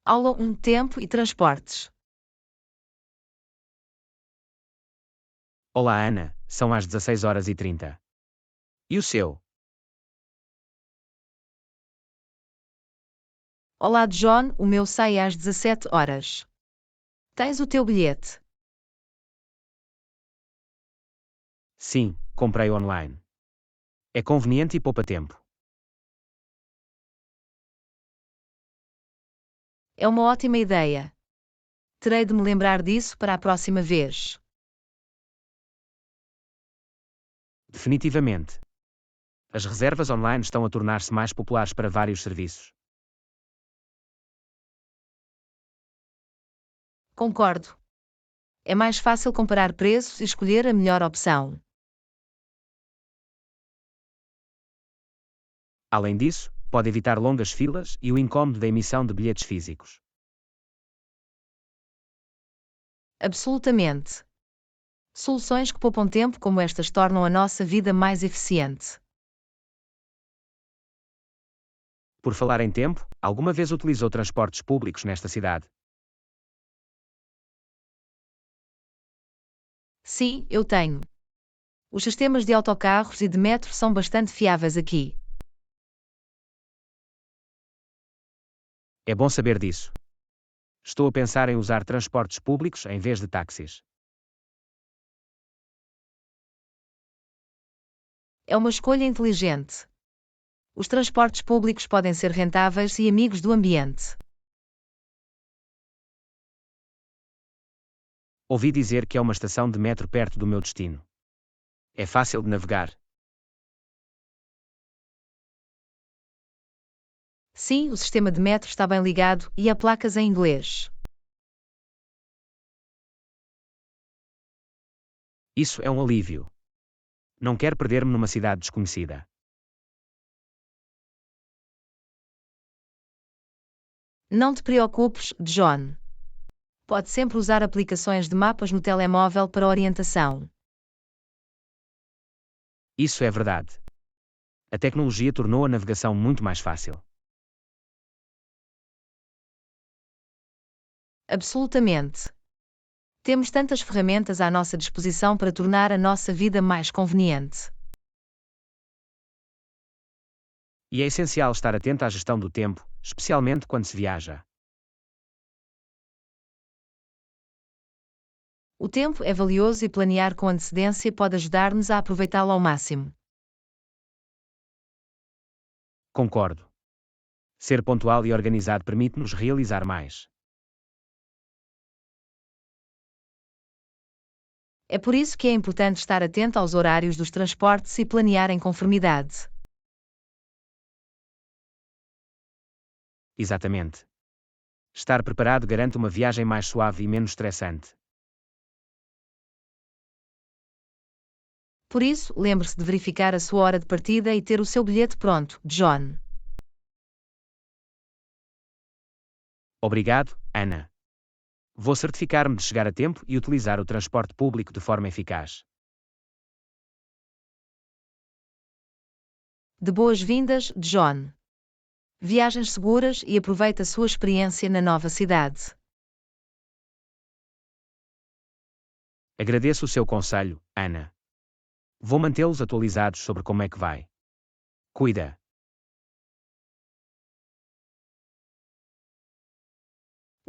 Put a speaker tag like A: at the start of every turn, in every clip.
A: Aula 1: Tempo e transportes.
B: Olá Ana, são às 16h30. E o seu?
A: Olá John, o meu sai às 17 horas. Tens o teu bilhete?
B: Sim, comprei online. É conveniente e poupa tempo.
A: É uma ótima ideia. Terei de me lembrar disso para a próxima vez.
B: Definitivamente. As reservas online estão a tornar-se mais populares para vários serviços.
A: Concordo. É mais fácil comparar preços e escolher a melhor opção.
B: Além disso, pode evitar longas filas e o incómodo da emissão de bilhetes físicos.
A: Absolutamente. Soluções que poupam tempo como estas tornam a nossa vida mais eficiente.
B: Por falar em tempo, alguma vez utilizou transportes públicos nesta cidade?
A: Sim, eu tenho. Os sistemas de autocarros e de metro são bastante fiáveis aqui.
B: É bom saber disso. Estou a pensar em usar transportes públicos em vez de táxis.
A: É uma escolha inteligente. Os transportes públicos podem ser rentáveis e amigos do ambiente.
B: Ouvi dizer que há uma estação de metro perto do meu destino. É fácil de navegar.
A: Sim, o sistema de metro está bem ligado e há placas em inglês.
B: Isso é um alívio. Não quero perder-me numa cidade desconhecida.
A: Não te preocupes, John. Pode sempre usar aplicações de mapas no telemóvel para orientação.
B: Isso é verdade. A tecnologia tornou a navegação muito mais fácil.
A: Absolutamente. Temos tantas ferramentas à nossa disposição para tornar a nossa vida mais conveniente.
B: E é essencial estar atento à gestão do tempo, especialmente quando se viaja.
A: O tempo é valioso e planear com antecedência pode ajudar-nos a aproveitá-lo ao máximo.
B: Concordo. Ser pontual e organizado permite-nos realizar mais.
A: É por isso que é importante estar atento aos horários dos transportes e planear em conformidade.
B: Exatamente. Estar preparado garante uma viagem mais suave e menos estressante.
A: Por isso, lembre-se de verificar a sua hora de partida e ter o seu bilhete pronto, John.
B: Obrigado, Ana. Vou certificar-me de chegar a tempo e utilizar o transporte público de forma eficaz.
A: De boas-vindas, John. Viagens seguras e aproveite a sua experiência na nova cidade.
B: Agradeço o seu conselho, Ana. Vou mantê-los atualizados sobre como é que vai. Cuida.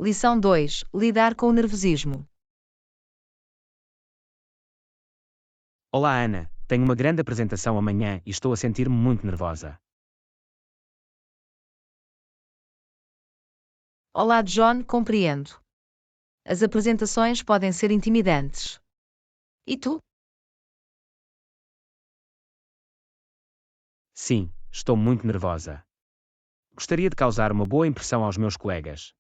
A: Lição 2: Lidar com o nervosismo.
B: Olá Ana, tenho uma grande apresentação amanhã e estou a sentir-me muito nervosa.
A: Olá, John, compreendo. As apresentações podem ser intimidantes. E tu?
B: Sim, estou muito nervosa. Gostaria de causar uma boa impressão aos meus colegas.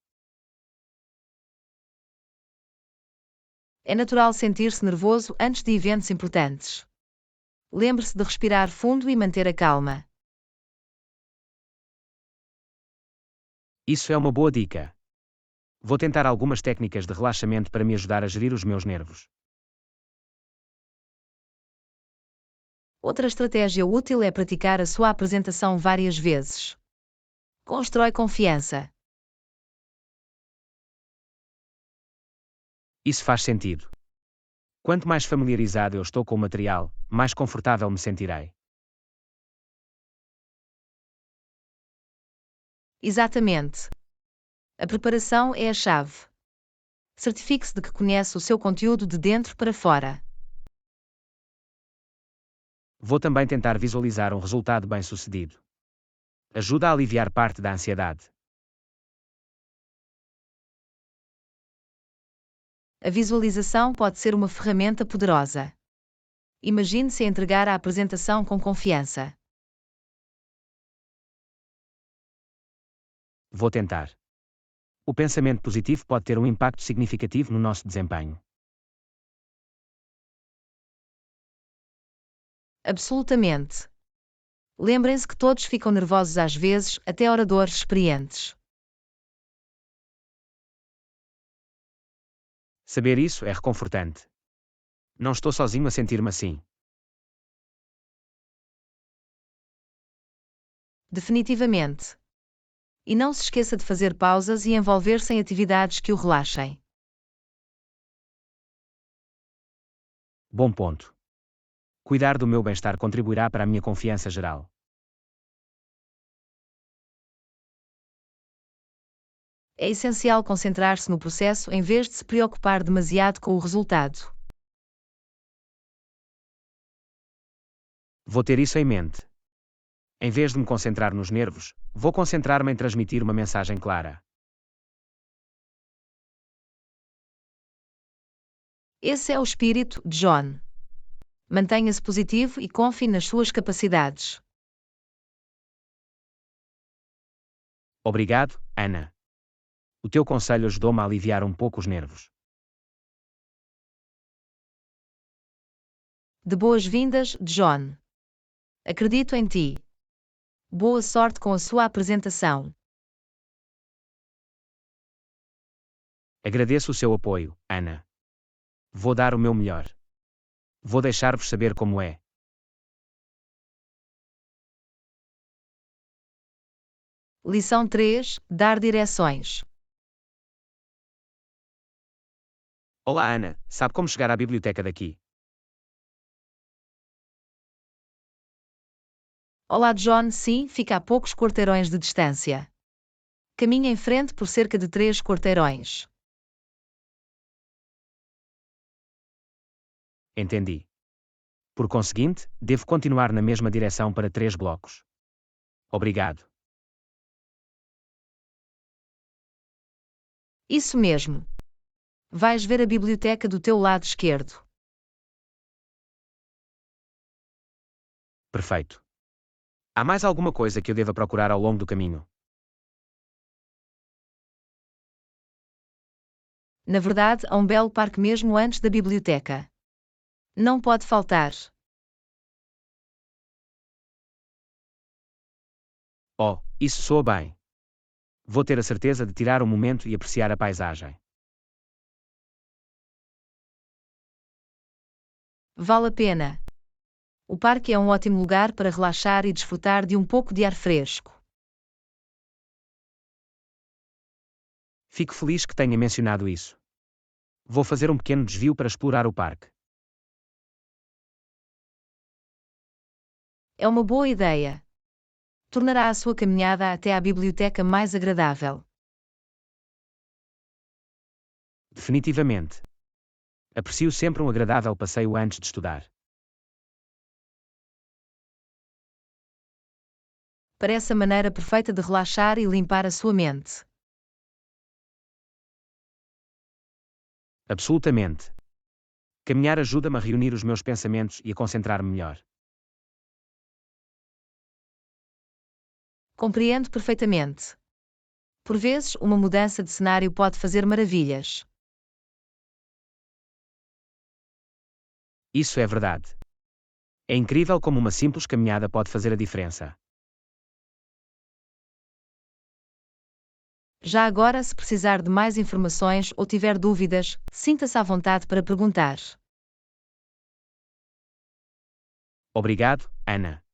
A: É natural sentir-se nervoso antes de eventos importantes. Lembre-se de respirar fundo e manter a calma.
B: Isso é uma boa dica. Vou tentar algumas técnicas de relaxamento para me ajudar a gerir os meus nervos.
A: Outra estratégia útil é praticar a sua apresentação várias vezes. Constrói confiança.
B: Isso faz sentido. Quanto mais familiarizado eu estou com o material, mais confortável me sentirei.
A: Exatamente. A preparação é a chave. Certifique-se de que conhece o seu conteúdo de dentro para fora.
B: Vou também tentar visualizar um resultado bem-sucedido. Ajuda a aliviar parte da ansiedade.
A: A visualização pode ser uma ferramenta poderosa. Imagine-se a entregar a apresentação com confiança.
B: Vou tentar. O pensamento positivo pode ter um impacto significativo no nosso desempenho.
A: Absolutamente. Lembrem-se que todos ficam nervosos às vezes, até oradores experientes.
B: Saber isso é reconfortante. Não estou sozinho a sentir-me assim.
A: Definitivamente. E não se esqueça de fazer pausas e envolver-se em atividades que o relaxem.
B: Bom ponto. Cuidar do meu bem-estar contribuirá para a minha confiança geral.
A: É essencial concentrar-se no processo em vez de se preocupar demasiado com o resultado.
B: Vou ter isso em mente. Em vez de me concentrar nos nervos, vou concentrar-me em transmitir uma mensagem clara.
A: Esse é o espírito de John. Mantenha-se positivo e confie nas suas capacidades.
B: Obrigado, Ana. O teu conselho ajudou-me a aliviar um pouco os nervos.
A: De boas-vindas, John. Acredito em ti. Boa sorte com a sua apresentação.
B: Agradeço o seu apoio, Ana. Vou dar o meu melhor. Vou deixar-vos saber como é.
A: Lição 3: Dar direções.
B: Olá, Ana. Sabe como chegar à biblioteca daqui?
A: Olá, John. Sim, fica a poucos quarteirões de distância. Caminhe em frente por cerca de 3 quarteirões.
B: Entendi. Por conseguinte, devo continuar na mesma direção para 3 blocos. Obrigado.
A: Isso mesmo. Vais ver a biblioteca do teu lado esquerdo.
B: Perfeito. Há mais alguma coisa que eu deva procurar ao longo do caminho?
A: Na verdade, há um belo parque mesmo antes da biblioteca. Não pode faltar.
B: Oh, isso soa bem. Vou ter a certeza de tirar um momento e apreciar a paisagem.
A: Vale a pena. O parque é um ótimo lugar para relaxar e desfrutar de um pouco de ar fresco.
B: Fico feliz que tenha mencionado isso. Vou fazer um pequeno desvio para explorar o parque.
A: É uma boa ideia. Tornará a sua caminhada até à biblioteca mais agradável.
B: Definitivamente. Aprecio sempre um agradável passeio antes de estudar.
A: Parece a maneira perfeita de relaxar e limpar a sua mente.
B: Absolutamente. Caminhar ajuda-me a reunir os meus pensamentos e a concentrar-me melhor.
A: Compreendo perfeitamente. Por vezes, uma mudança de cenário pode fazer maravilhas.
B: Isso é verdade. É incrível como uma simples caminhada pode fazer a diferença.
A: Já agora, se precisar de mais informações ou tiver dúvidas, sinta-se à vontade para perguntar.
B: Obrigado, Ana.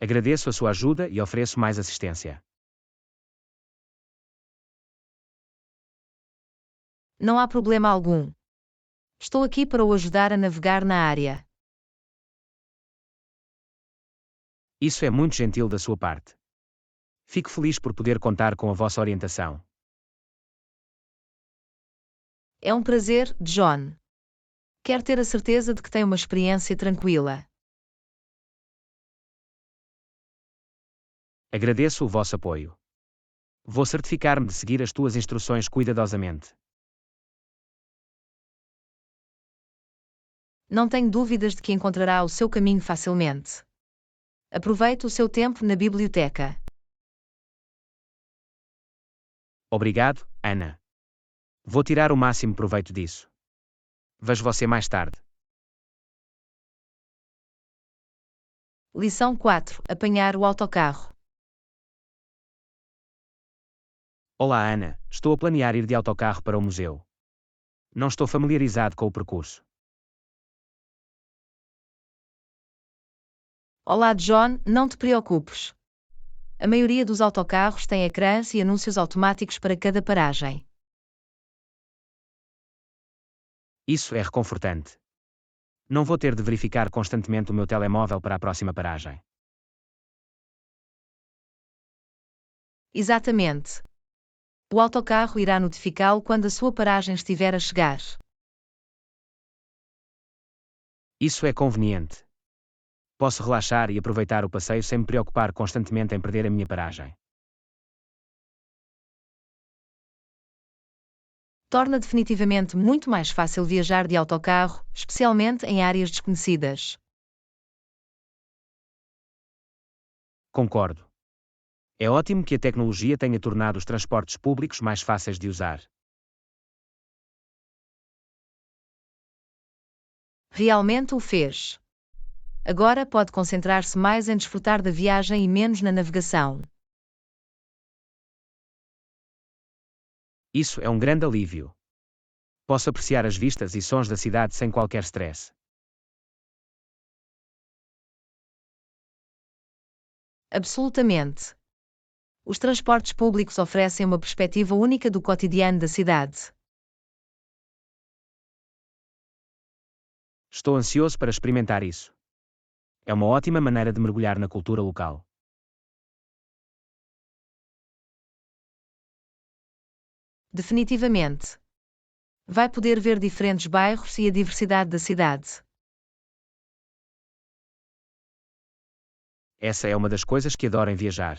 B: Agradeço a sua ajuda e ofereço mais assistência.
A: Não há problema algum. Estou aqui para o ajudar a navegar na área.
B: Isso é muito gentil da sua parte. Fico feliz por poder contar com a vossa orientação.
A: É um prazer, John. Quero ter a certeza de que tem uma experiência tranquila.
B: Agradeço o vosso apoio. Vou certificar-me de seguir as tuas instruções cuidadosamente.
A: Não tenho dúvidas de que encontrará o seu caminho facilmente. Aproveite o seu tempo na biblioteca.
B: Obrigado, Ana. Vou tirar o máximo proveito disso. Vejo você mais tarde.
A: Lição 4. Apanhar o autocarro.
B: Olá, Ana. Estou a planear ir de autocarro para o museu. Não estou familiarizado com o percurso.
A: Olá, John, não te preocupes. A maioria dos autocarros tem ecrãs e anúncios automáticos para cada paragem.
B: Isso é reconfortante. Não vou ter de verificar constantemente o meu telemóvel para a próxima paragem.
A: Exatamente. O autocarro irá notificá-lo quando a sua paragem estiver a chegar.
B: Isso é conveniente. Posso relaxar e aproveitar o passeio sem me preocupar constantemente em perder a minha paragem.
A: Torna definitivamente muito mais fácil viajar de autocarro, especialmente em áreas desconhecidas.
B: Concordo. É ótimo que a tecnologia tenha tornado os transportes públicos mais fáceis de usar.
A: Realmente o fez. Agora pode concentrar-se mais em desfrutar da viagem e menos na navegação.
B: Isso é um grande alívio. Posso apreciar as vistas e sons da cidade sem qualquer stress.
A: Absolutamente. Os transportes públicos oferecem uma perspectiva única do cotidiano da cidade.
B: Estou ansioso para experimentar isso. É uma ótima maneira de mergulhar na cultura local.
A: Definitivamente. Vai poder ver diferentes bairros e a diversidade da cidade.
B: Essa é uma das coisas que adoro em viajar.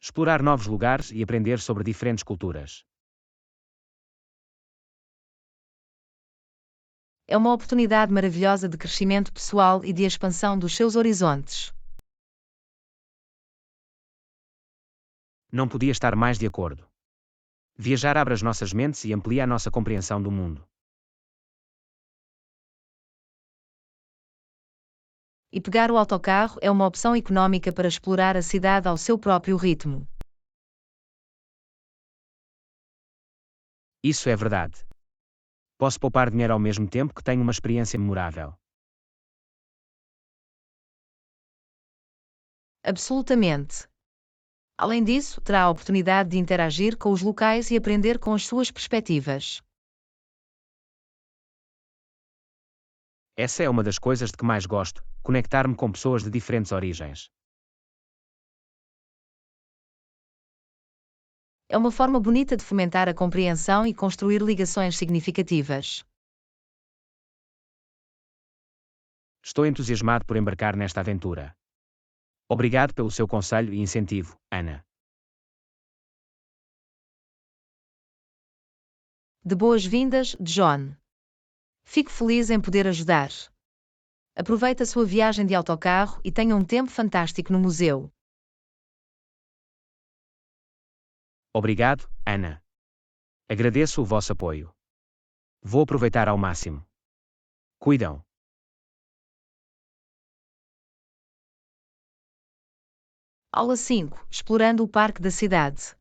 B: Explorar novos lugares e aprender sobre diferentes culturas.
A: É uma oportunidade maravilhosa de crescimento pessoal e de expansão dos seus horizontes.
B: Não podia estar mais de acordo. Viajar abre as nossas mentes e amplia a nossa compreensão do mundo.
A: E pegar o autocarro é uma opção económica para explorar a cidade ao seu próprio ritmo.
B: Isso é verdade. Posso poupar dinheiro ao mesmo tempo que tenho uma experiência memorável.
A: Absolutamente. Além disso, terá a oportunidade de interagir com os locais e aprender com as suas perspectivas.
B: Essa é uma das coisas de que mais gosto, conectar-me com pessoas de diferentes origens.
A: É uma forma bonita de fomentar a compreensão e construir ligações significativas.
B: Estou entusiasmado por embarcar nesta aventura. Obrigado pelo seu conselho e incentivo, Ana.
A: De boas-vindas, John. Fico feliz em poder ajudar. Aproveite a sua viagem de autocarro e tenha um tempo fantástico no museu.
B: Obrigado, Ana. Agradeço o vosso apoio. Vou aproveitar ao máximo. Cuidam.
A: Aula 5. Explorando o Parque da Cidade.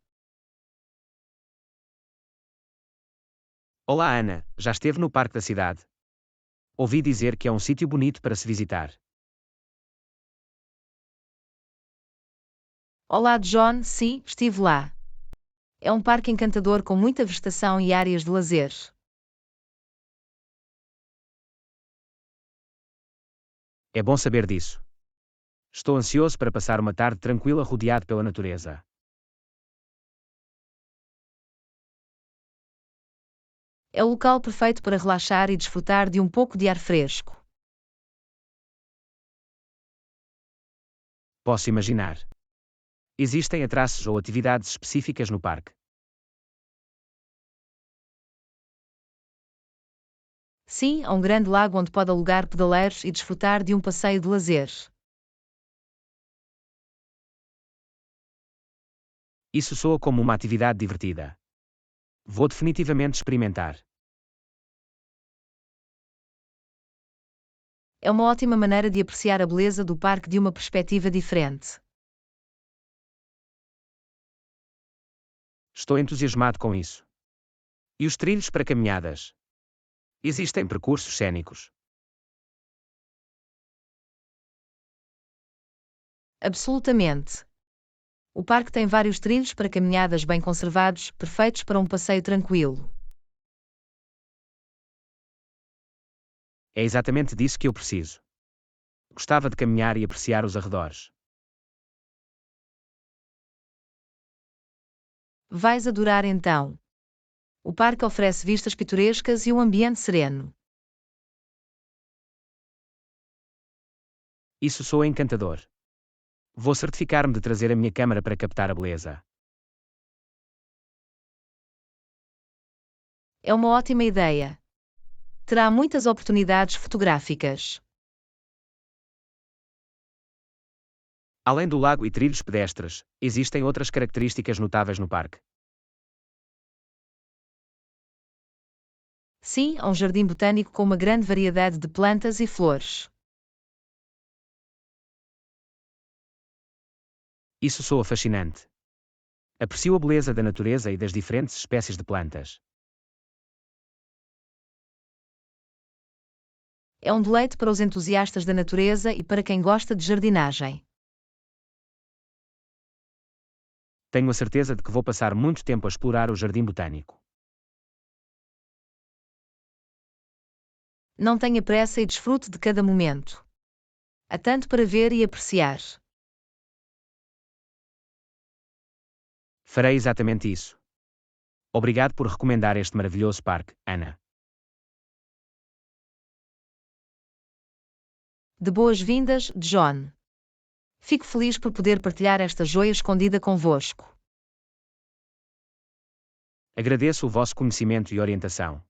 B: Olá, Ana. Já esteve no Parque da Cidade? Ouvi dizer que é um sítio bonito para se visitar.
A: Olá, John. Sim, estive lá. É um parque encantador com muita vegetação e áreas de lazer.
B: É bom saber disso. Estou ansioso para passar uma tarde tranquila rodeado pela natureza.
A: É o local perfeito para relaxar e desfrutar de um pouco de ar fresco.
B: Posso imaginar. Existem atraços ou atividades específicas no parque?
A: Sim, há um grande lago onde pode alugar pedaleiros e desfrutar de um passeio de lazer.
B: Isso soa como uma atividade divertida. Vou definitivamente experimentar.
A: É uma ótima maneira de apreciar a beleza do parque de uma perspectiva diferente.
B: Estou entusiasmado com isso. E os trilhos para caminhadas? Existem percursos cênicos.
A: Absolutamente. O parque tem vários trilhos para caminhadas bem conservados, perfeitos para um passeio tranquilo.
B: É exatamente disso que eu preciso. Gostava de caminhar e apreciar os arredores.
A: Vais adorar então. O parque oferece vistas pitorescas e um ambiente sereno.
B: Isso soa encantador. Vou certificar-me de trazer a minha câmera para captar a beleza.
A: É uma ótima ideia. Terá muitas oportunidades fotográficas.
B: Além do lago e trilhos pedestres, existem outras características notáveis no parque.
A: Sim, há um jardim botânico com uma grande variedade de plantas e flores.
B: Isso soa fascinante. Aprecio a beleza da natureza e das diferentes espécies de plantas.
A: É um deleite para os entusiastas da natureza e para quem gosta de jardinagem.
B: Tenho a certeza de que vou passar muito tempo a explorar o jardim botânico.
A: Não tenha pressa e desfrute de cada momento. Há tanto para ver e apreciar.
B: Farei exatamente isso. Obrigado por recomendar este maravilhoso parque, Ana.
A: De boas-vindas, John. Fico feliz por poder partilhar esta joia escondida convosco.
B: Agradeço o vosso conhecimento e orientação.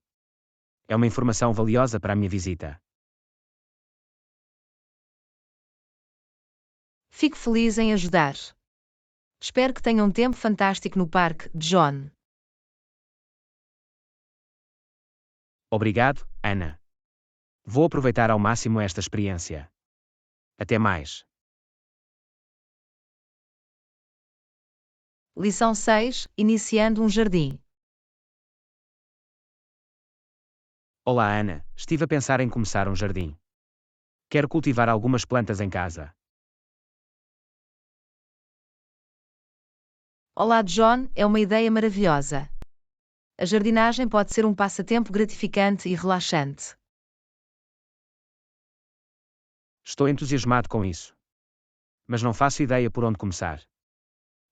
B: É uma informação valiosa para a minha visita.
A: Fico feliz em ajudar. Espero que tenham um tempo fantástico no parque, John.
B: Obrigado, Ana. Vou aproveitar ao máximo esta experiência. Até mais.
A: Lição 6: Iniciando um jardim.
B: Olá, Ana. Estive a pensar em começar um jardim. Quero cultivar algumas plantas em casa.
A: Olá, John, é uma ideia maravilhosa. A jardinagem pode ser um passatempo gratificante e relaxante.
B: Estou entusiasmado com isso. Mas não faço ideia por onde começar.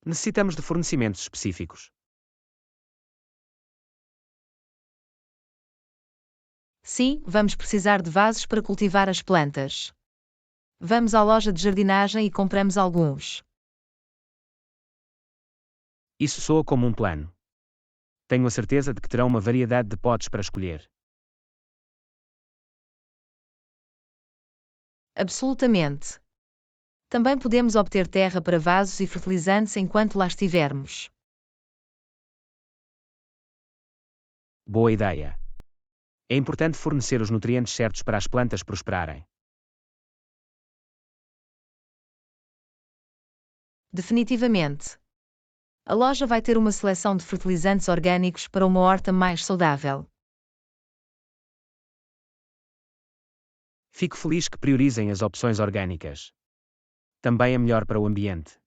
B: Necessitamos de fornecimentos específicos.
A: Sim, vamos precisar de vasos para cultivar as plantas. Vamos à loja de jardinagem e compramos alguns.
B: Isso soa como um plano. Tenho a certeza de que terão uma variedade de potes para escolher.
A: Absolutamente. Também podemos obter terra para vasos e fertilizantes enquanto lá estivermos.
B: Boa ideia. É importante fornecer os nutrientes certos para as plantas prosperarem.
A: Definitivamente. A loja vai ter uma seleção de fertilizantes orgânicos para uma horta mais saudável.
B: Fico feliz que priorizem as opções orgânicas. Também é melhor para o ambiente.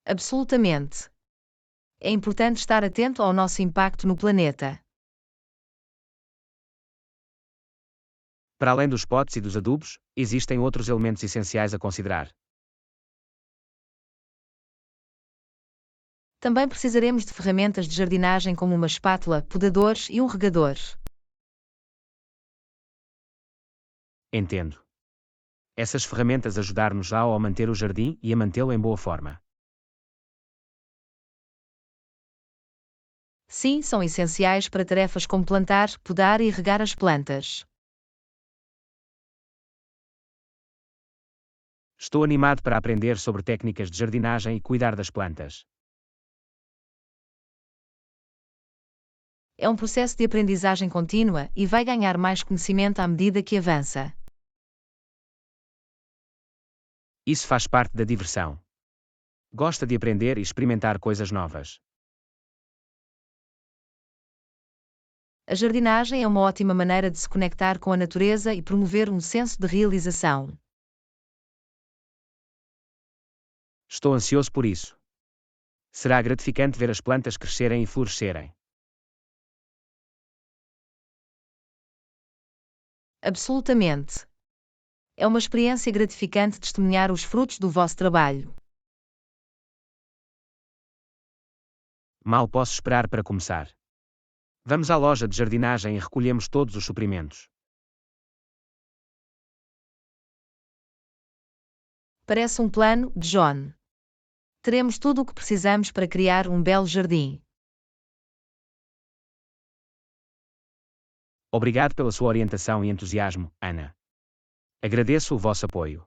A: Absolutamente. É importante estar atento ao nosso impacto no planeta.
B: Para além dos potes e dos adubos, existem outros elementos essenciais a considerar.
A: Também precisaremos de ferramentas de jardinagem como uma espátula, podadores e um regador.
B: Entendo. Essas ferramentas ajudar-nos a manter o jardim e a mantê-lo em boa forma.
A: Sim, são essenciais para tarefas como plantar, podar e regar as plantas.
B: Estou animado para aprender sobre técnicas de jardinagem e cuidar das plantas.
A: É um processo de aprendizagem contínua e vai ganhar mais conhecimento à medida que avança.
B: Isso faz parte da diversão. Gosta de aprender e experimentar coisas novas.
A: A jardinagem é uma ótima maneira de se conectar com a natureza e promover um senso de realização.
B: Estou ansioso por isso. Será gratificante ver as plantas crescerem e florescerem.
A: Absolutamente. É uma experiência gratificante testemunhar os frutos do vosso trabalho.
B: Mal posso esperar para começar. Vamos à loja de jardinagem e recolhemos todos os suprimentos.
A: Parece um plano, John. Teremos tudo o que precisamos para criar um belo jardim.
B: Obrigado pela sua orientação e entusiasmo, Ana. Agradeço o vosso apoio.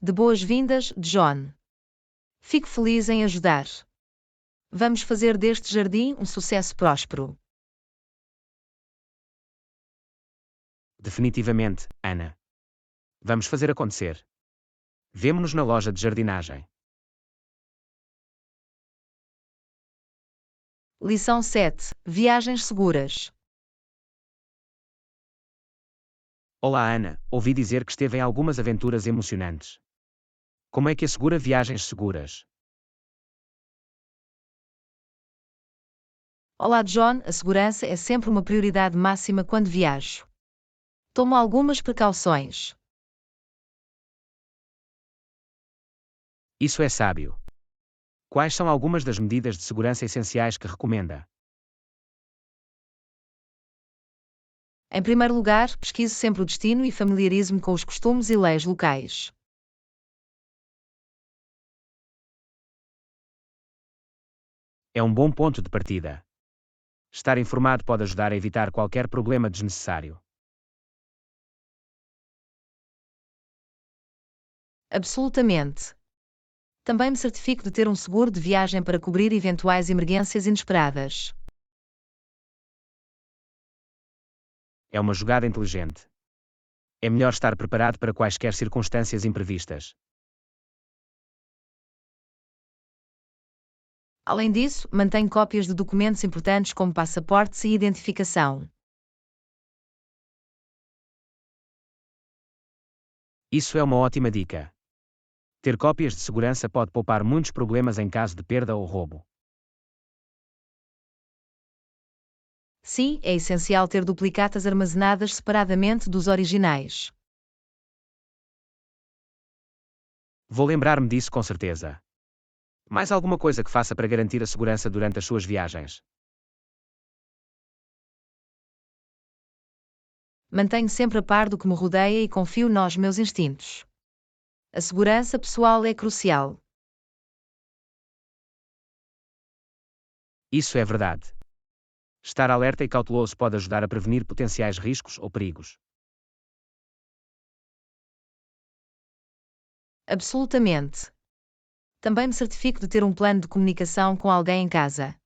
A: De boas-vindas, John. Fico feliz em ajudar. Vamos fazer deste jardim um sucesso próspero.
B: Definitivamente, Ana. Vamos fazer acontecer. Vemo-nos na loja de jardinagem.
A: Lição 7. Viagens seguras.
B: Olá, Ana. Ouvi dizer que esteve em algumas aventuras emocionantes. Como é que assegura viagens seguras?
A: Olá, John. A segurança é sempre uma prioridade máxima quando viajo. Tomo algumas precauções.
B: Isso é sábio. Quais são algumas das medidas de segurança essenciais que recomenda?
A: Em primeiro lugar, pesquiso sempre o destino e familiarizo-me com os costumes e leis locais.
B: É um bom ponto de partida. Estar informado pode ajudar a evitar qualquer problema desnecessário.
A: Absolutamente. Também me certifico de ter um seguro de viagem para cobrir eventuais emergências inesperadas.
B: É uma jogada inteligente. É melhor estar preparado para quaisquer circunstâncias imprevistas.
A: Além disso, mantenho cópias de documentos importantes como passaportes e identificação.
B: Isso é uma ótima dica. Ter cópias de segurança pode poupar muitos problemas em caso de perda ou roubo.
A: Sim, é essencial ter duplicatas armazenadas separadamente dos originais.
B: Vou lembrar-me disso com certeza. Mais alguma coisa que faça para garantir a segurança durante as suas viagens?
A: Mantenho sempre a par do que me rodeia e confio nos meus instintos. A segurança pessoal é crucial.
B: Isso é verdade. Estar alerta e cauteloso pode ajudar a prevenir potenciais riscos ou perigos.
A: Absolutamente. Também me certifico de ter um plano de comunicação com alguém em casa.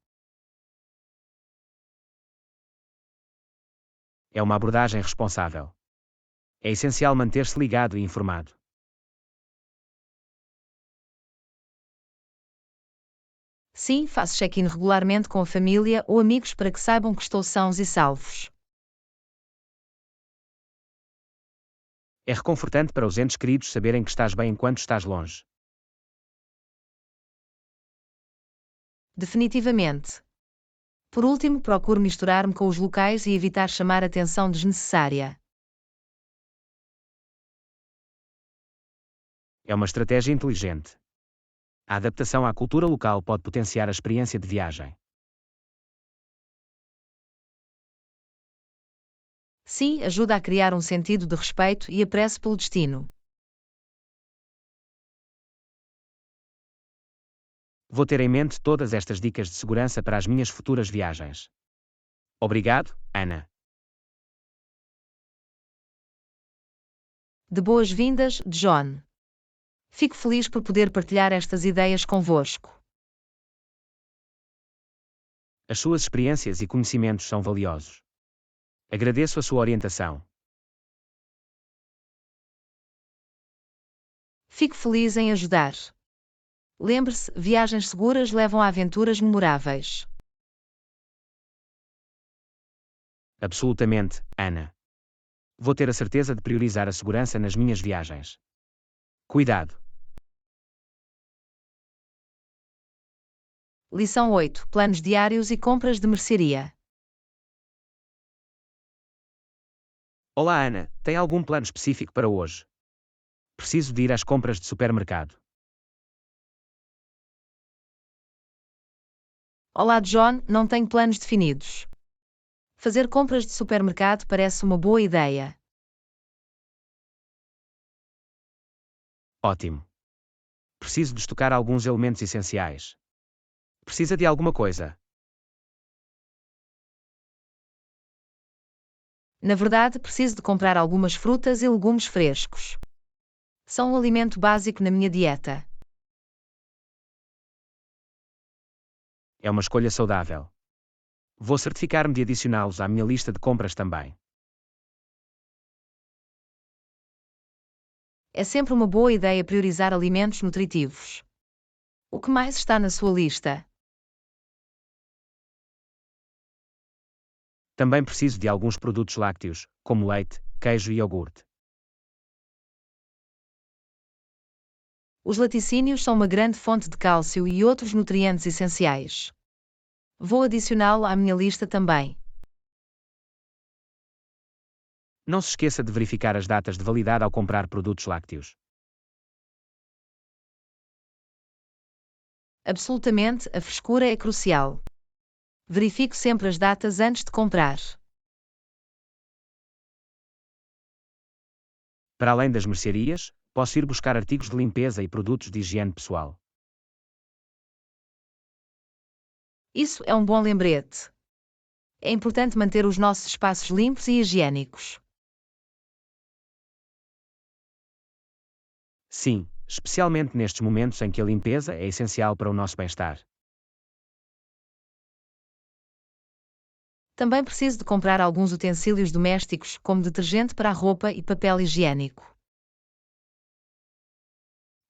B: É uma abordagem responsável. É essencial manter-se ligado e informado.
A: Sim, faço check-in regularmente com a família ou amigos para que saibam que estou sãos e salvos.
B: É reconfortante para os entes queridos saberem que estás bem enquanto estás longe.
A: Definitivamente. Por último, procure misturar-me com os locais e evitar chamar atenção desnecessária.
B: É uma estratégia inteligente. A adaptação à cultura local pode potenciar a experiência de viagem.
A: Sim, ajuda a criar um sentido de respeito e apreço pelo destino.
B: Vou ter em mente todas estas dicas de segurança para as minhas futuras viagens. Obrigado, Ana.
A: De boas-vindas, John. Fico feliz por poder partilhar estas ideias convosco.
B: As suas experiências e conhecimentos são valiosos. Agradeço a sua orientação.
A: Fico feliz em ajudar. Lembre-se, viagens seguras levam a aventuras memoráveis.
B: Absolutamente, Ana. Vou ter a certeza de priorizar a segurança nas minhas viagens. Cuidado.
A: Lição 8: Planos diários e compras de mercearia.
B: Olá, Ana. Tem algum plano específico para hoje? Preciso de ir às compras de supermercado.
A: Olá, John, não tenho planos definidos. Fazer compras de supermercado parece uma boa ideia.
B: Ótimo. Preciso de estocar alguns elementos essenciais. Precisa de alguma coisa?
A: Na verdade, preciso de comprar algumas frutas e legumes frescos. São um alimento básico na minha dieta.
B: É uma escolha saudável. Vou certificar-me de adicioná-los à minha lista de compras também.
A: É sempre uma boa ideia priorizar alimentos nutritivos. O que mais está na sua lista?
B: Também preciso de alguns produtos lácteos, como leite, queijo e iogurte.
A: Os laticínios são uma grande fonte de cálcio e outros nutrientes essenciais. Vou adicioná-lo à minha lista também.
B: Não se esqueça de verificar as datas de validade ao comprar produtos lácteos.
A: Absolutamente, a frescura é crucial. Verifico sempre as datas antes de comprar.
B: Para além das mercearias, posso ir buscar artigos de limpeza e produtos de higiene pessoal.
A: Isso é um bom lembrete. É importante manter os nossos espaços limpos e higiênicos.
B: Sim, especialmente nestes momentos em que a limpeza é essencial para o nosso bem-estar.
A: Também preciso de comprar alguns utensílios domésticos, como detergente para a roupa e papel higiênico.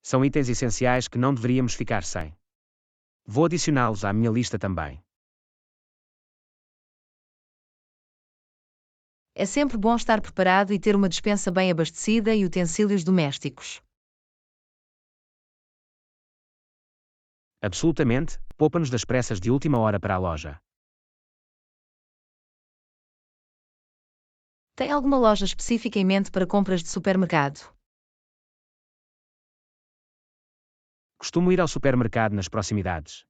B: São itens essenciais que não deveríamos ficar sem. Vou adicioná-los à minha lista também.
A: É sempre bom estar preparado e ter uma despensa bem abastecida e utensílios domésticos.
B: Absolutamente, poupa-nos das pressas de última hora para a loja.
A: Tem alguma loja específica em mente para compras de supermercado?
B: Costumo ir ao supermercado nas proximidades.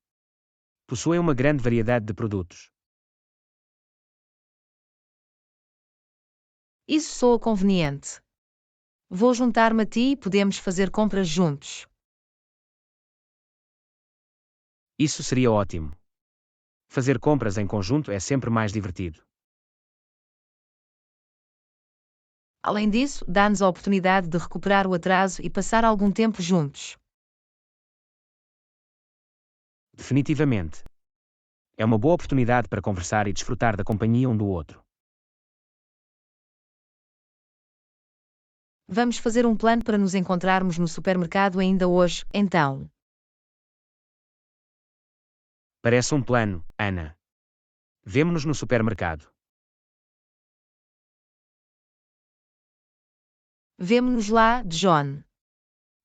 B: Possuem uma grande variedade de produtos.
A: Isso soa conveniente. Vou juntar-me a ti e podemos fazer compras juntos.
B: Isso seria ótimo. Fazer compras em conjunto é sempre mais divertido.
A: Além disso, dá-nos a oportunidade de recuperar o atraso e passar algum tempo juntos.
B: Definitivamente. É uma boa oportunidade para conversar e desfrutar da companhia um do outro.
A: Vamos fazer um plano para nos encontrarmos no supermercado ainda hoje, então.
B: Parece um plano, Ana. Vemo-nos no supermercado.
A: Vemo-nos lá, John.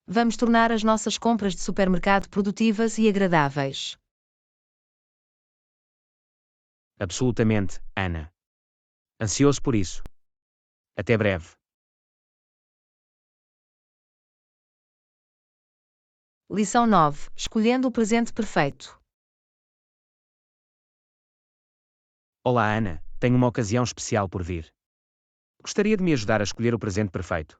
A: Vamos tornar as nossas compras de supermercado produtivas e agradáveis.
B: Absolutamente, Ana. Ansioso por isso. Até breve.
A: Lição 9. Escolhendo o presente perfeito.
B: Olá, Ana. Tenho uma ocasião especial por vir. Gostaria de me ajudar a escolher o presente perfeito.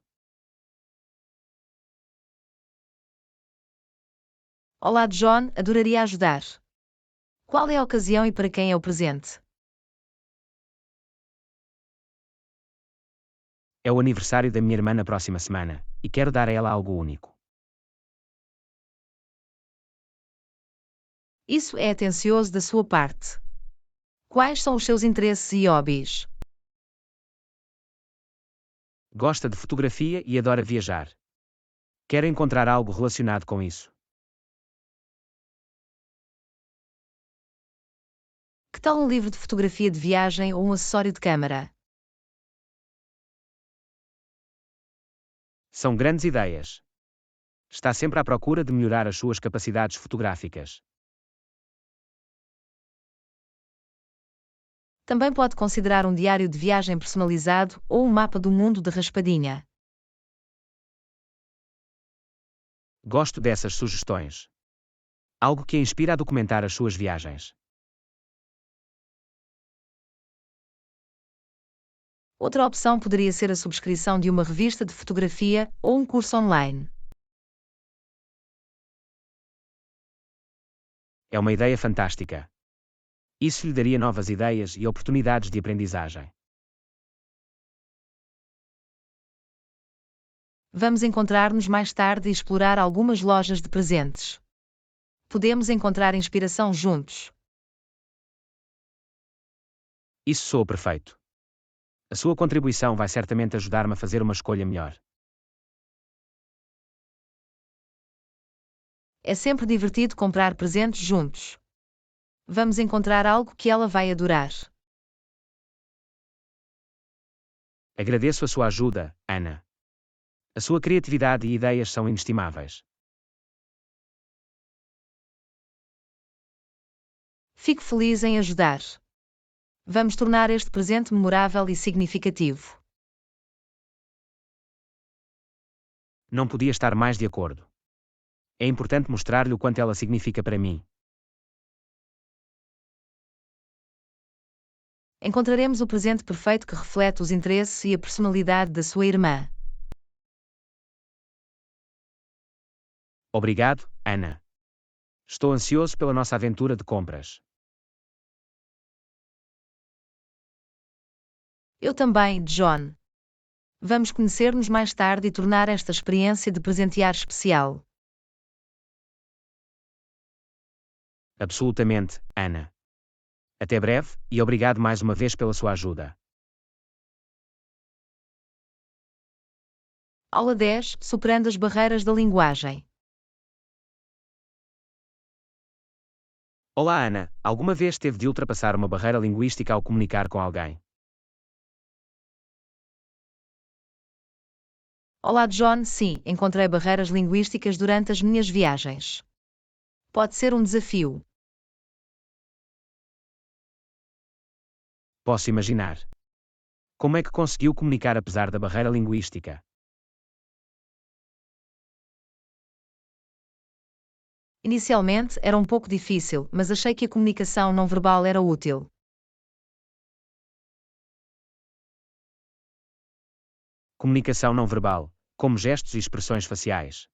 A: Olá, John, adoraria ajudar. Qual é a ocasião e para quem é o presente?
B: É o aniversário da minha irmã na próxima semana, e quero dar a ela algo único.
A: Isso é atencioso da sua parte. Quais são os seus interesses e hobbies?
B: Gosta de fotografia e adora viajar. Quero encontrar algo relacionado com isso.
A: Que tal um livro de fotografia de viagem ou um acessório de câmara?
B: São grandes ideias. Está sempre à procura de melhorar as suas capacidades fotográficas.
A: Também pode considerar um diário de viagem personalizado ou um mapa do mundo de raspadinha.
B: Gosto dessas sugestões. Algo que a inspira a documentar as suas viagens.
A: Outra opção poderia ser a subscrição de uma revista de fotografia ou um curso online.
B: É uma ideia fantástica. Isso lhe daria novas ideias e oportunidades de aprendizagem.
A: Vamos encontrar-nos mais tarde e explorar algumas lojas de presentes. Podemos encontrar inspiração juntos.
B: Isso soa perfeito. A sua contribuição vai certamente ajudar-me a fazer uma escolha melhor.
A: É sempre divertido comprar presentes juntos. Vamos encontrar algo que ela vai adorar.
B: Agradeço a sua ajuda, Ana. A sua criatividade e ideias são inestimáveis.
A: Fico feliz em ajudar. Vamos tornar este presente memorável e significativo.
B: Não podia estar mais de acordo. É importante mostrar-lhe o quanto ela significa para mim.
A: Encontraremos o presente perfeito que reflete os interesses e a personalidade da sua irmã.
B: Obrigado, Ana. Estou ansioso pela nossa aventura de compras.
A: Eu também, John. Vamos conhecer-nos mais tarde e tornar esta experiência de presentear especial.
B: Absolutamente, Ana. Até breve, e obrigado mais uma vez pela sua ajuda.
A: Aula 10. Superando as barreiras da linguagem.
B: Olá, Ana. Alguma vez teve de ultrapassar uma barreira linguística ao comunicar com alguém?
A: Olá, John. Sim, encontrei barreiras linguísticas durante as minhas viagens. Pode ser um desafio.
B: Posso imaginar. Como é que conseguiu comunicar apesar da barreira linguística?
A: Inicialmente era um pouco difícil, mas achei que a comunicação não verbal era útil.
B: Comunicação não verbal, como gestos e expressões faciais.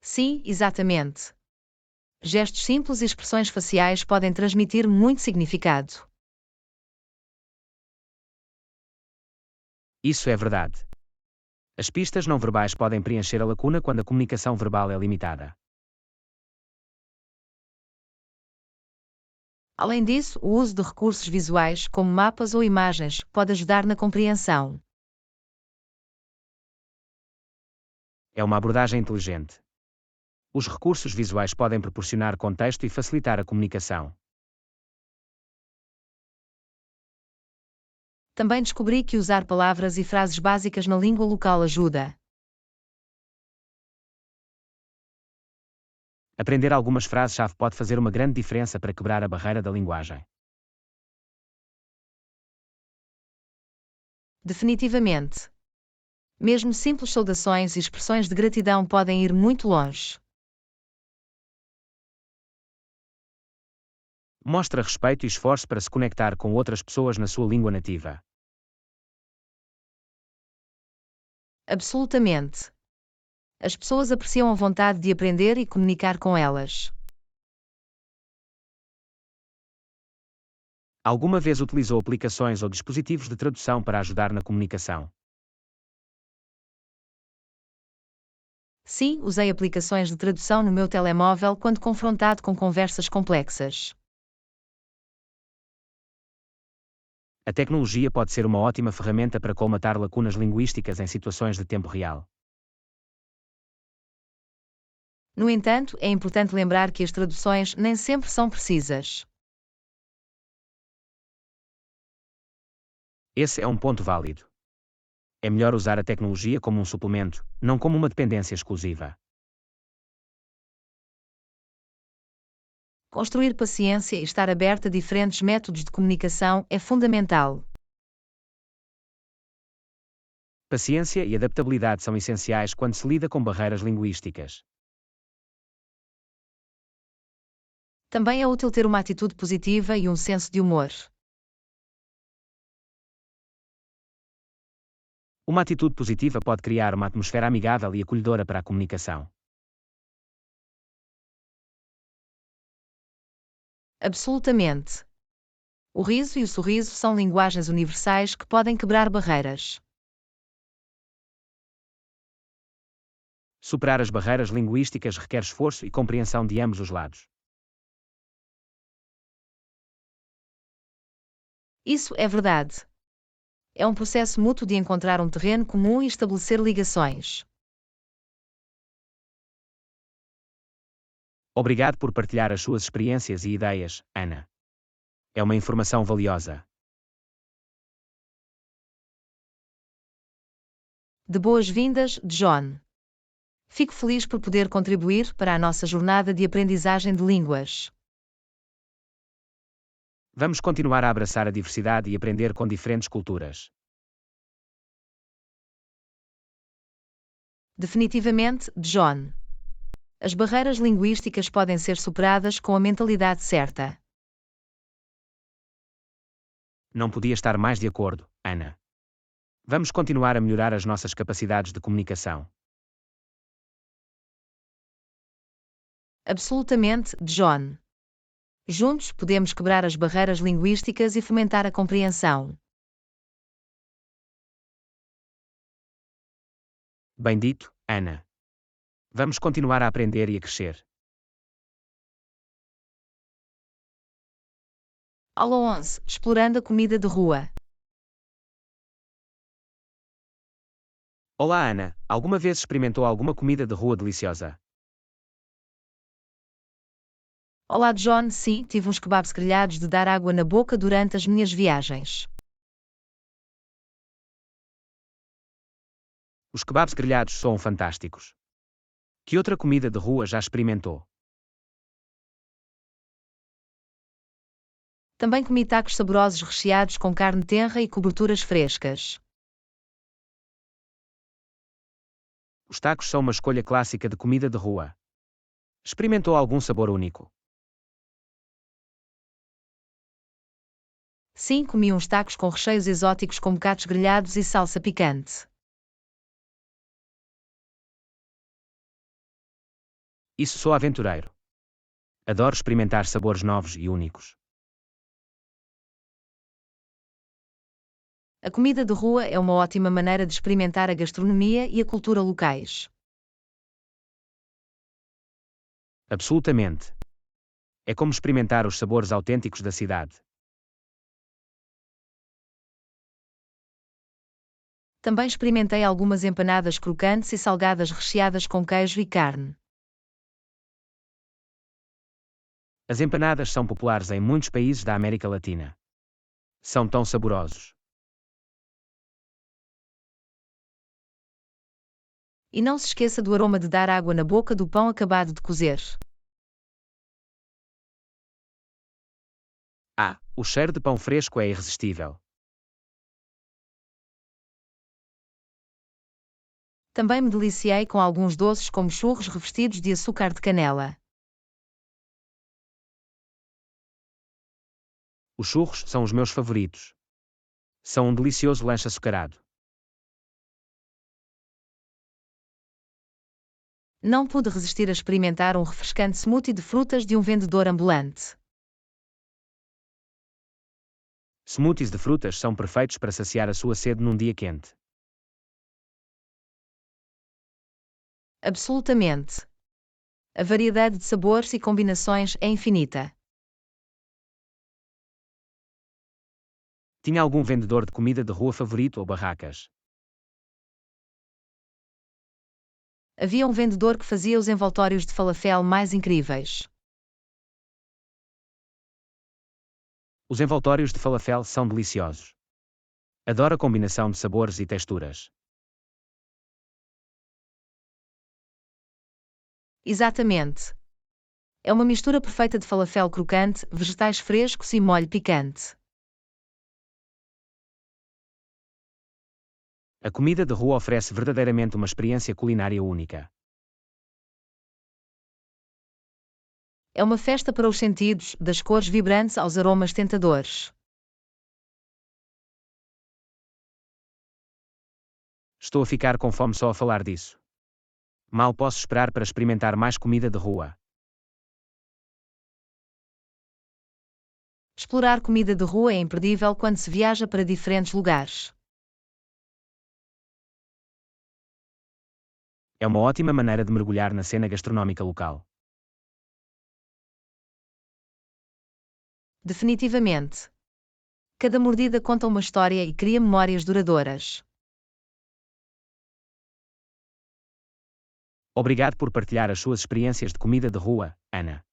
A: Sim, exatamente. Gestos simples e expressões faciais podem transmitir muito significado.
B: Isso é verdade. As pistas não verbais podem preencher a lacuna quando a comunicação verbal é limitada.
A: Além disso, o uso de recursos visuais, como mapas ou imagens, pode ajudar na compreensão.
B: É uma abordagem inteligente. Os recursos visuais podem proporcionar contexto e facilitar a comunicação.
A: Também descobri que usar palavras e frases básicas na língua local ajuda.
B: Aprender algumas frases-chave pode fazer uma grande diferença para quebrar a barreira da linguagem.
A: Definitivamente. Mesmo simples saudações e expressões de gratidão podem ir muito longe.
B: Mostra respeito e esforço para se conectar com outras pessoas na sua língua nativa.
A: Absolutamente. As pessoas apreciam a vontade de aprender e comunicar com elas.
B: Alguma vez utilizou aplicações ou dispositivos de tradução para ajudar na comunicação?
A: Sim, usei aplicações de tradução no meu telemóvel quando confrontado com conversas complexas.
B: A tecnologia pode ser uma ótima ferramenta para colmatar lacunas linguísticas em situações de tempo real.
A: No entanto, é importante lembrar que as traduções nem sempre são precisas.
B: Esse é um ponto válido. É melhor usar a tecnologia como um suplemento, não como uma dependência exclusiva.
A: Construir paciência e estar aberto a diferentes métodos de comunicação é fundamental.
B: Paciência e adaptabilidade são essenciais quando se lida com barreiras linguísticas.
A: Também é útil ter uma atitude positiva e um senso de humor.
B: Uma atitude positiva pode criar uma atmosfera amigável e acolhedora para a comunicação.
A: Absolutamente. O riso e o sorriso são linguagens universais que podem quebrar barreiras.
B: Superar as barreiras linguísticas requer esforço e compreensão de ambos os lados.
A: Isso é verdade. É um processo mútuo de encontrar um terreno comum e estabelecer ligações.
B: Obrigado por partilhar as suas experiências e ideias, Ana. É uma informação valiosa.
A: De boas-vindas, John. Fico feliz por poder contribuir para a nossa jornada de aprendizagem de línguas.
B: Vamos continuar a abraçar a diversidade e aprender com diferentes culturas.
A: Definitivamente, John. As barreiras linguísticas podem ser superadas com a mentalidade certa.
B: Não podia estar mais de acordo, Ana. Vamos continuar a melhorar as nossas capacidades de comunicação.
A: Absolutamente, John. Juntos podemos quebrar as barreiras linguísticas e fomentar a compreensão.
B: Bem dito, Ana. Vamos continuar a aprender e a crescer.
A: Aula 11. Explorando a comida de rua.
B: Olá, Ana. Alguma vez experimentou alguma comida de rua deliciosa?
A: Olá, John. Sim, tive uns kebabs grelhados de dar água na boca durante as minhas viagens.
B: Os kebabs grelhados são fantásticos. Que outra comida de rua já experimentou?
A: Também comi tacos saborosos recheados com carne tenra e coberturas frescas.
B: Os tacos são uma escolha clássica de comida de rua. Experimentou algum sabor único?
A: Sim, comi uns tacos com recheios exóticos como bocados grelhados e salsa picante.
B: Isso sou aventureiro. Adoro experimentar sabores novos e únicos.
A: A comida de rua é uma ótima maneira de experimentar a gastronomia e a cultura locais.
B: Absolutamente. É como experimentar os sabores autênticos da cidade.
A: Também experimentei algumas empanadas crocantes e salgadas recheadas com queijo e carne.
B: As empanadas são populares em muitos países da América Latina. São tão saborosos.
A: E não se esqueça do aroma de dar água na boca do pão acabado de cozer.
B: Ah, o cheiro de pão fresco é irresistível.
A: Também me deliciei com alguns doces como churros revestidos de açúcar de canela.
B: Os churros são os meus favoritos. São um delicioso lanche açucarado.
A: Não pude resistir a experimentar um refrescante smoothie de frutas de um vendedor ambulante.
B: Smoothies de frutas são perfeitos para saciar a sua sede num dia quente.
A: Absolutamente. A variedade de sabores e combinações é infinita.
B: Tinha algum vendedor de comida de rua favorito ou barracas?
A: Havia um vendedor que fazia os envoltórios de falafel mais incríveis.
B: Os envoltórios de falafel são deliciosos. Adoro a combinação de sabores e texturas.
A: Exatamente. É uma mistura perfeita de falafel crocante, vegetais frescos e molho picante.
B: A comida de rua oferece verdadeiramente uma experiência culinária única.
A: É uma festa para os sentidos, das cores vibrantes aos aromas tentadores.
B: Estou a ficar com fome só a falar disso. Mal posso esperar para experimentar mais comida de rua.
A: Explorar comida de rua é imperdível quando se viaja para diferentes lugares.
B: É uma ótima maneira de mergulhar na cena gastronómica local.
A: Definitivamente. Cada mordida conta uma história e cria memórias duradouras.
B: Obrigado por partilhar as suas experiências de comida de rua, Ana.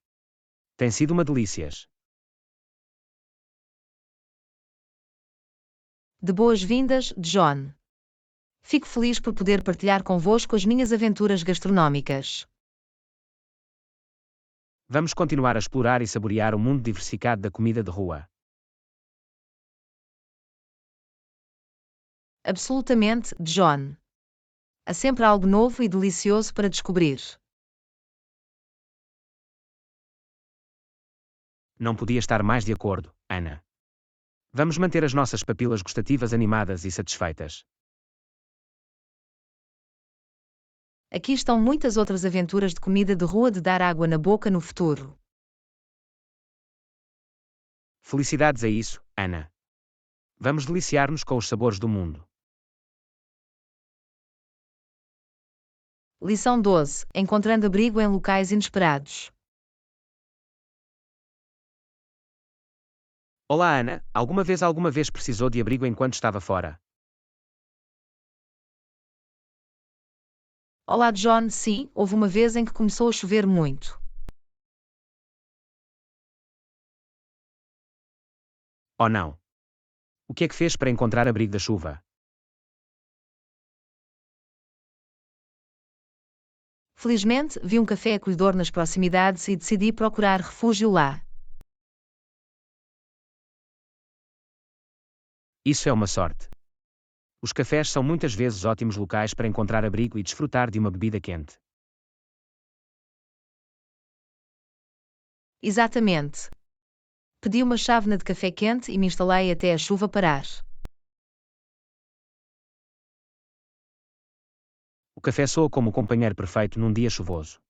B: Tem sido uma delícia.
A: De boas-vindas, John. Fico feliz por poder partilhar convosco as minhas aventuras gastronómicas.
B: Vamos continuar a explorar e saborear o mundo diversificado da comida de rua.
A: Absolutamente, John. Há sempre algo novo e delicioso para descobrir.
B: Não podia estar mais de acordo, Ana. Vamos manter as nossas papilas gustativas animadas e satisfeitas.
A: Aqui estão muitas outras aventuras de comida de rua de dar água na boca no futuro.
B: Felicidades a isso, Ana. Vamos deliciar-nos com os sabores do mundo.
A: Lição 12. Encontrando abrigo em locais inesperados.
B: Olá, Ana. Alguma vez precisou de abrigo enquanto estava fora?
A: Olá, John. Sim, houve uma vez em que começou a chover muito.
B: Oh não. O que é que fez para encontrar abrigo da chuva?
A: Felizmente, vi um café acolhedor nas proximidades e decidi procurar refúgio lá.
B: Isso é uma sorte. Os cafés são muitas vezes ótimos locais para encontrar abrigo e desfrutar de uma bebida quente.
A: Exatamente. Pedi uma chávena de café quente e me instalei até a chuva parar.
B: O café soa como o companheiro perfeito num dia chuvoso.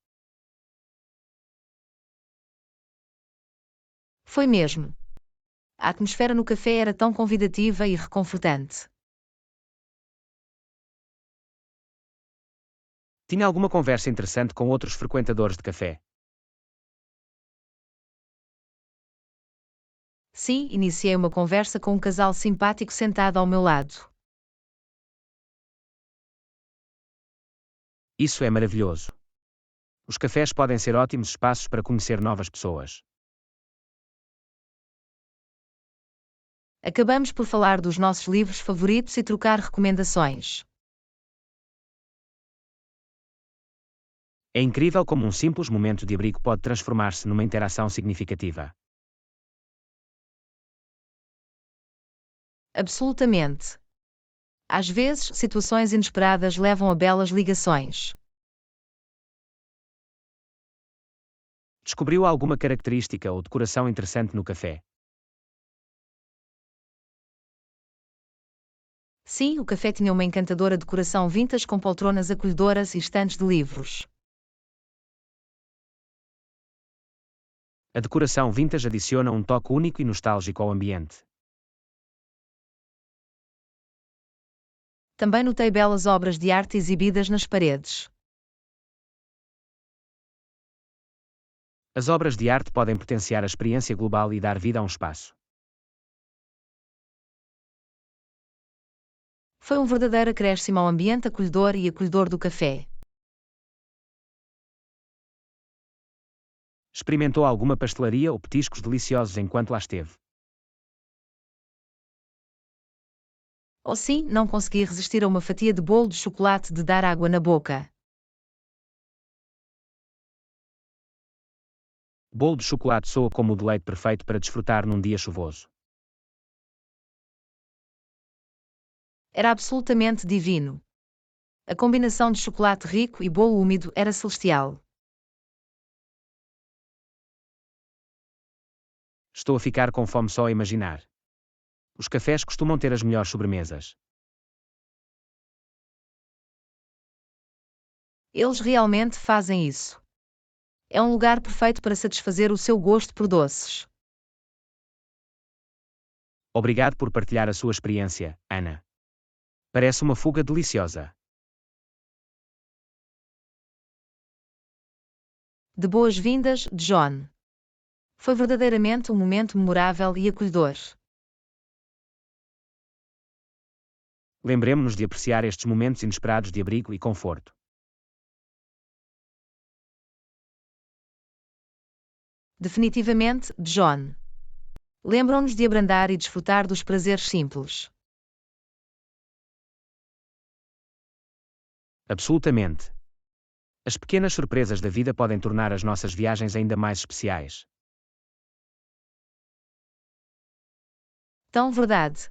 A: Foi mesmo. A atmosfera no café era tão convidativa e reconfortante.
B: Tinha alguma conversa interessante com outros frequentadores de café?
A: Sim, iniciei uma conversa com um casal simpático sentado ao meu lado.
B: Isso é maravilhoso. Os cafés podem ser ótimos espaços para conhecer novas pessoas.
A: Acabamos por falar dos nossos livros favoritos e trocar recomendações.
B: É incrível como um simples momento de abrigo pode transformar-se numa interação significativa.
A: Absolutamente. Às vezes, situações inesperadas levam a belas ligações.
B: Descobriu alguma característica ou decoração interessante no café?
A: Sim, o café tinha uma encantadora decoração vintage com poltronas acolhedoras e estantes de livros.
B: A decoração vintage adiciona um toque único e nostálgico ao ambiente.
A: Também notei belas obras de arte exibidas nas paredes.
B: As obras de arte podem potenciar a experiência global e dar vida a um espaço.
A: Foi um verdadeiro acréscimo ao ambiente acolhedor e acolhedor do café.
B: Experimentou alguma pastelaria ou petiscos deliciosos enquanto lá esteve?
A: Ou sim, não consegui resistir a uma fatia de bolo de chocolate de dar água na boca.
B: Bolo de chocolate soa como o deleite perfeito para desfrutar num dia chuvoso.
A: Era absolutamente divino. A combinação de chocolate rico e bolo úmido era celestial.
B: Estou a ficar com fome só a imaginar. Os cafés costumam ter as melhores sobremesas.
A: Eles realmente fazem isso. É um lugar perfeito para satisfazer o seu gosto por doces.
B: Obrigado por partilhar a sua experiência, Ana. Parece uma fuga deliciosa.
A: De boas-vindas, John. Foi verdadeiramente um momento memorável e acolhedor.
B: Lembremos-nos de apreciar estes momentos inesperados de abrigo e conforto.
A: Definitivamente, John. Lembram-nos de abrandar e desfrutar dos prazeres simples.
B: Absolutamente. As pequenas surpresas da vida podem tornar as nossas viagens ainda mais especiais.
A: Tão verdade.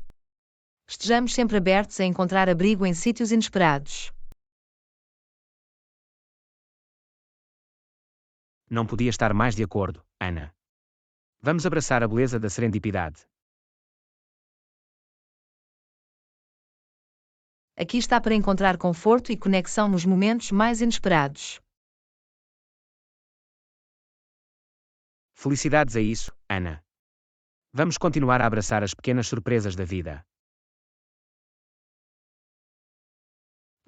A: Estejamos sempre abertos a encontrar abrigo em sítios inesperados.
B: Não podia estar mais de acordo, Ana. Vamos abraçar a beleza da serendipidade.
A: Aqui está para encontrar conforto e conexão nos momentos mais inesperados.
B: Felicidades a isso, Ana. Vamos continuar a abraçar as pequenas surpresas da vida.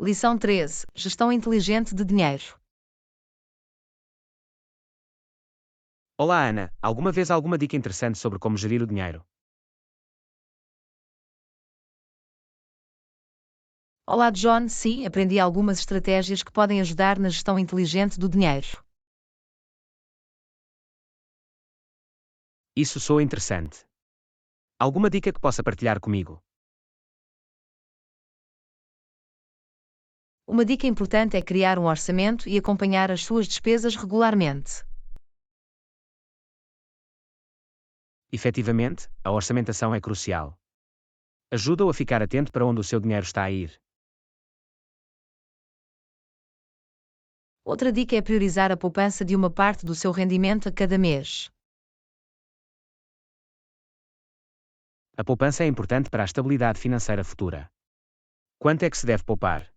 A: Lição 13. Gestão inteligente de dinheiro.
B: Olá, Ana. Alguma vez alguma dica interessante sobre como gerir o dinheiro?
A: Olá, John. Sim, aprendi algumas estratégias que podem ajudar na gestão inteligente do dinheiro.
B: Isso soa interessante. Alguma dica que possa partilhar comigo?
A: Uma dica importante é criar um orçamento e acompanhar as suas despesas regularmente.
B: Efetivamente, a orçamentação é crucial. Ajuda-o a ficar atento para onde o seu dinheiro está a ir.
A: Outra dica é priorizar a poupança de uma parte do seu rendimento a cada mês.
B: A poupança é importante para a estabilidade financeira futura. Quanto é que se deve poupar?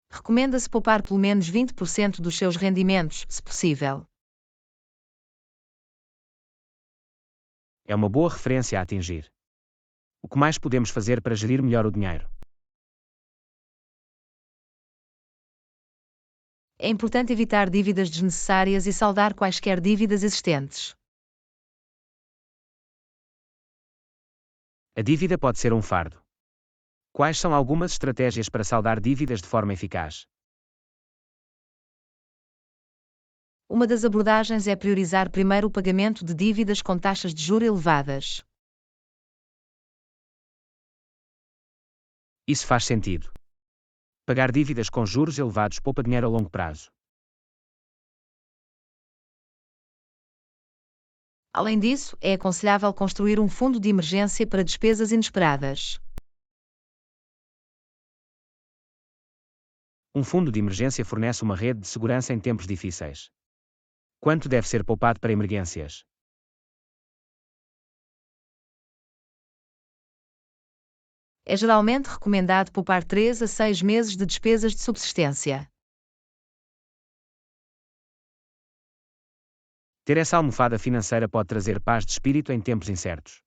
A: Recomenda-se poupar pelo menos 20% dos seus rendimentos, se possível.
B: É uma boa referência a atingir. O que mais podemos fazer para gerir melhor o dinheiro?
A: É importante evitar dívidas desnecessárias e saldar quaisquer dívidas existentes.
B: A dívida pode ser um fardo. Quais são algumas estratégias para saldar dívidas de forma eficaz?
A: Uma das abordagens é priorizar primeiro o pagamento de dívidas com taxas de juros elevadas.
B: Isso faz sentido. Pagar dívidas com juros elevados poupa dinheiro a longo prazo.
A: Além disso, é aconselhável construir um fundo de emergência para despesas inesperadas.
B: Um fundo de emergência fornece uma rede de segurança em tempos difíceis. Quanto deve ser poupado para emergências?
A: É geralmente recomendado poupar 3 a 6 meses de despesas de subsistência.
B: Ter essa almofada financeira pode trazer paz de espírito em tempos incertos.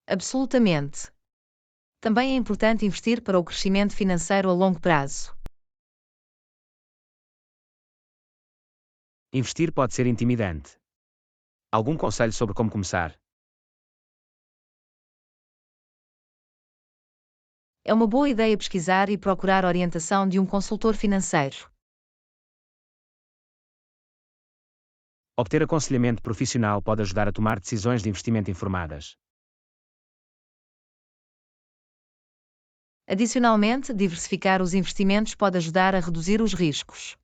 A: Absolutamente. Também é importante investir para o crescimento financeiro a longo prazo.
B: Investir pode ser intimidante. Algum conselho sobre como começar?
A: É uma boa ideia pesquisar e procurar orientação de um consultor financeiro.
B: Obter aconselhamento profissional pode ajudar a tomar decisões de investimento informadas.
A: Adicionalmente, diversificar os investimentos pode ajudar a reduzir os riscos.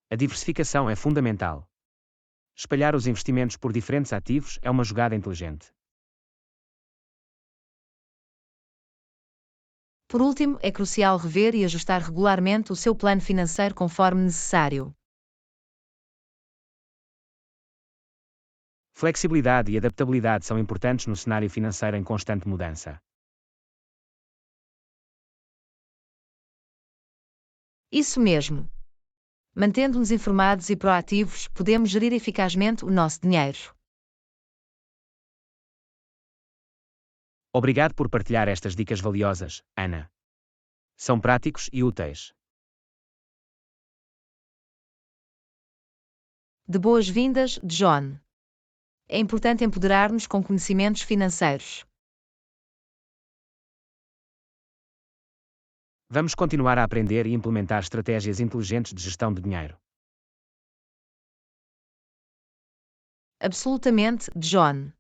B: A diversificação é fundamental. Espalhar os investimentos por diferentes ativos é uma jogada inteligente.
A: Por último, é crucial rever e ajustar regularmente o seu plano financeiro conforme necessário.
B: Flexibilidade e adaptabilidade são importantes no cenário financeiro em constante mudança.
A: Isso mesmo. Mantendo-nos informados e proativos, podemos gerir eficazmente o nosso dinheiro.
B: Obrigado por partilhar estas dicas valiosas, Ana. São práticos e úteis.
A: De boas-vindas, John. É importante empoderar-nos com conhecimentos financeiros.
B: Vamos continuar a aprender e implementar estratégias inteligentes de gestão de dinheiro.
A: Absolutamente, John.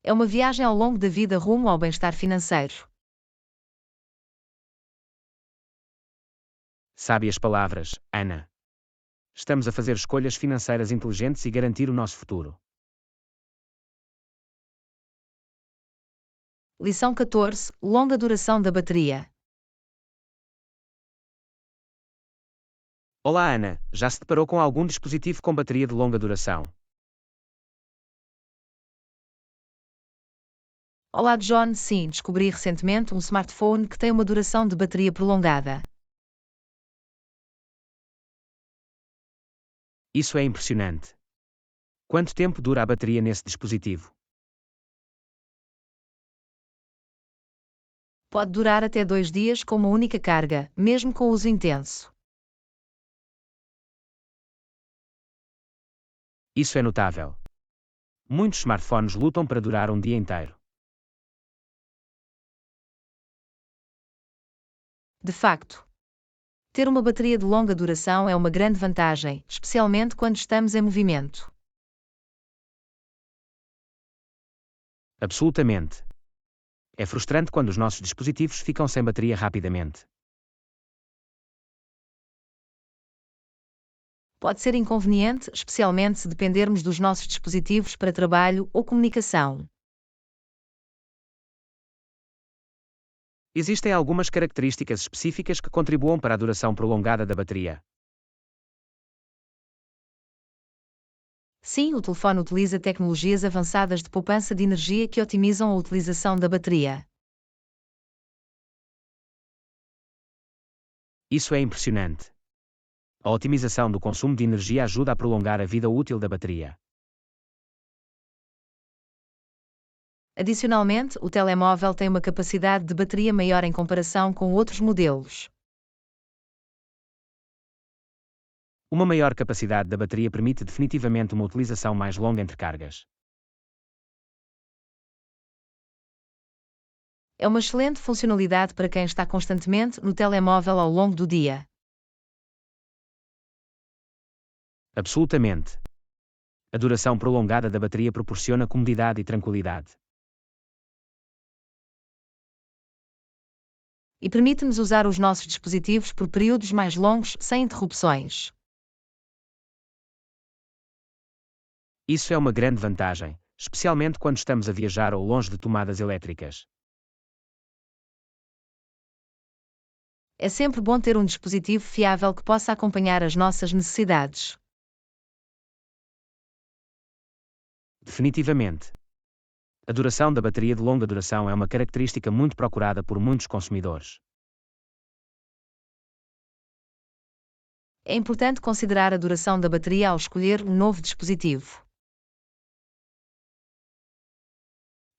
A: É uma viagem ao longo da vida rumo ao bem-estar financeiro.
B: Sábias palavras, Ana. Estamos a fazer escolhas financeiras inteligentes e garantir o nosso futuro.
A: Lição 14. Longa duração da bateria.
B: Olá, Ana. Já se deparou com algum dispositivo com bateria de longa duração?
A: Olá, John. Sim, descobri recentemente um smartphone que tem uma duração de bateria prolongada.
B: Isso é impressionante. Quanto tempo dura a bateria nesse dispositivo?
A: Pode durar até 2 dias com uma única carga, mesmo com uso intenso.
B: Isso é notável. Muitos smartphones lutam para durar um dia inteiro.
A: De facto, ter uma bateria de longa duração é uma grande vantagem, especialmente quando estamos em movimento.
B: Absolutamente. É frustrante quando os nossos dispositivos ficam sem bateria rapidamente.
A: Pode ser inconveniente, especialmente se dependermos dos nossos dispositivos para trabalho ou comunicação.
B: Existem algumas características específicas que contribuam para a duração prolongada da bateria.
A: Sim, o telefone utiliza tecnologias avançadas de poupança de energia que otimizam a utilização da bateria.
B: Isso é impressionante. A otimização do consumo de energia ajuda a prolongar a vida útil da bateria.
A: Adicionalmente, o telemóvel tem uma capacidade de bateria maior em comparação com outros modelos.
B: Uma maior capacidade da bateria permite definitivamente uma utilização mais longa entre cargas.
A: É uma excelente funcionalidade para quem está constantemente no telemóvel ao longo do dia.
B: Absolutamente. A duração prolongada da bateria proporciona comodidade e tranquilidade.
A: E permite-nos usar os nossos dispositivos por períodos mais longos sem interrupções.
B: Isso é uma grande vantagem, especialmente quando estamos a viajar ou longe de tomadas elétricas.
A: É sempre bom ter um dispositivo fiável que possa acompanhar as nossas necessidades.
B: Definitivamente. A duração da bateria de longa duração é uma característica muito procurada por muitos consumidores.
A: É importante considerar a duração da bateria ao escolher um novo dispositivo.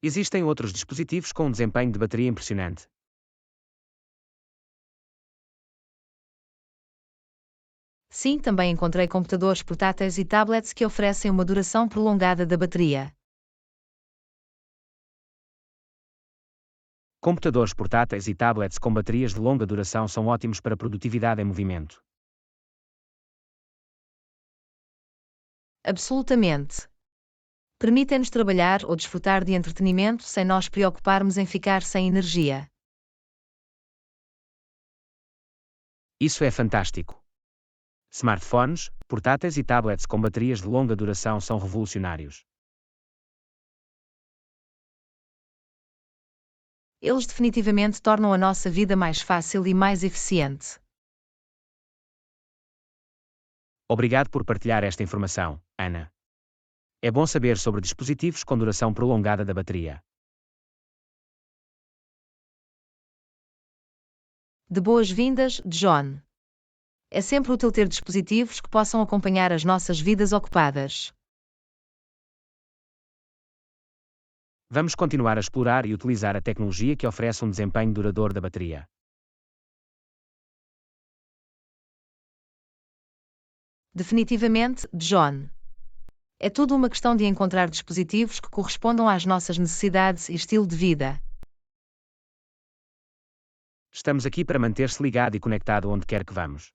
B: Existem outros dispositivos com um desempenho de bateria impressionante.
A: Sim, também encontrei computadores portáteis e tablets que oferecem uma duração prolongada da bateria.
B: Computadores portáteis e tablets com baterias de longa duração são ótimos para produtividade em movimento.
A: Absolutamente. Permitem-nos trabalhar ou desfrutar de entretenimento sem nós preocuparmos em ficar sem energia.
B: Isso é fantástico. Smartphones, portáteis e tablets com baterias de longa duração são revolucionários.
A: Eles definitivamente tornam a nossa vida mais fácil e mais eficiente.
B: Obrigado por partilhar esta informação, Ana. É bom saber sobre dispositivos com duração prolongada da bateria.
A: De boas-vindas, John. É sempre útil ter dispositivos que possam acompanhar as nossas vidas ocupadas.
B: Vamos continuar a explorar e utilizar a tecnologia que oferece um desempenho duradouro da bateria.
A: Definitivamente, John. É tudo uma questão de encontrar dispositivos que correspondam às nossas necessidades e estilo de vida.
B: Estamos aqui para manter-se ligado e conectado onde quer que vamos.